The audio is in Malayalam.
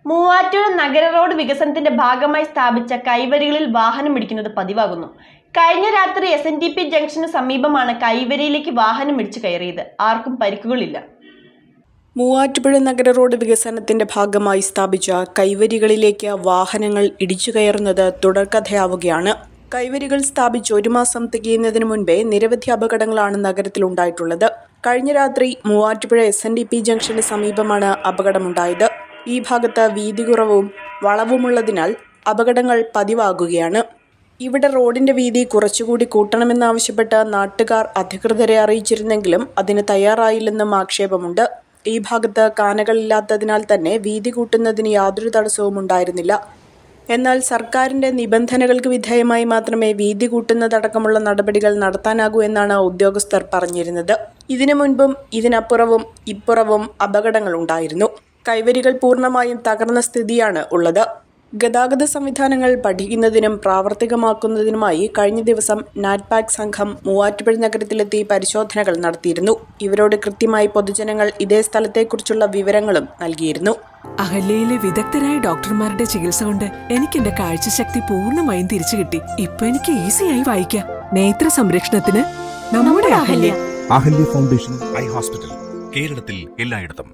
മൂവാറ്റുപുഴ നഗര റോഡ് വികസനത്തിന്റെ ഭാഗമായി സ്ഥാപിച്ച കൈവരികളിൽ വാഹനം ഇടിക്കുന്നത് പതിവാകുന്നു. കഴിഞ്ഞ രാത്രി SNDP ജംഗ്ഷന് സമീപമാണ് കൈവരിയിലേക്ക് വാഹനം ഇടിച്ചു കയറിയത്. ആർക്കും പരിക്കുകളില്ല. മൂവാറ്റുപുഴ നഗര റോഡ് വികസനത്തിന്റെ ഭാഗമായി സ്ഥാപിച്ച കൈവരികളിലേക്ക് വാഹനങ്ങൾ ഇടിച്ചു കയറുന്നത് തുടർക്കഥയാവുകയാണ്. കൈവരികൾ സ്ഥാപിച്ച് 1 മാസം തികയുന്നതിന് മുൻപേ നിരവധി അപകടങ്ങളാണ് നഗരത്തിലുണ്ടായിട്ടുള്ളത്. കഴിഞ്ഞ രാത്രി മൂവാറ്റുപുഴ SNDP ജംഗ്ഷന് സമീപമാണ് അപകടമുണ്ടായത്. ഈ ഭാഗത്ത് വീതി കുറവും വളവുമുള്ളതിനാൽ അപകടങ്ങൾ പതിവാകുകയാണ്. ഇവിടെ റോഡിന്റെ വീതി കുറച്ചുകൂടി കൂട്ടണമെന്നാവശ്യപ്പെട്ട് നാട്ടുകാർ അധികൃതരെ അറിയിച്ചിരുന്നെങ്കിലും അതിന് തയ്യാറായില്ലെന്നും ആക്ഷേപമുണ്ട്. ഈ ഭാഗത്ത് കാനകളില്ലാത്തതിനാൽ തന്നെ വീതി കൂട്ടുന്നതിന് യാതൊരു തടസ്സവും ഉണ്ടായിരുന്നില്ല. എന്നാൽ സർക്കാരിന്റെ നിബന്ധനകൾക്ക് വിധേയമായി മാത്രമേ വീതി കൂട്ടുന്നതടക്കമുള്ള നടപടികൾ നടത്താനാകൂ എന്നാണ് ഉദ്യോഗസ്ഥർ പറഞ്ഞിരുന്നത്. ഇതിനു മുൻപും ഇതിനപ്പുറവും ഇപ്പുറവും അപകടങ്ങൾ ഉണ്ടായിരുന്നു. കൈവരികൾ പൂർണ്ണമായും തകർന്ന സ്ഥിതിയാണ് ഉള്ളത്. ഗതാഗത സംവിധാനങ്ങൾ പഠിക്കുന്നതിനും പ്രാവർത്തികമാക്കുന്നതിനുമായി കഴിഞ്ഞ ദിവസം നാറ്റ്പാക് സംഘം മൂവാറ്റുപുഴ നഗരത്തിലെത്തി പരിശോധനകൾ നടത്തിയിരുന്നു. ഇവരോട് കൃത്യമായി പൊതുജനങ്ങൾ ഇതേ സ്ഥലത്തെക്കുറിച്ചുള്ള വിവരങ്ങളും നൽകിയിരുന്നു. അഹല്യയിലെ വിദഗ്ധരായ ഡോക്ടർമാരുടെ ചികിത്സ കൊണ്ട് എനിക്ക് എന്റെ കാഴ്ചശക്തി പൂർണ്ണമായും തിരിച്ചു കിട്ടി. ഇപ്പൊ എനിക്ക് ഈസിയായി വായിക്കാം. നേത്ര സംരക്ഷണത്തിന് നമ്മുടെ Ahalya. Ahalya foundation eye hospital, കേരളത്തിൽ എല്ലായിടത്തും.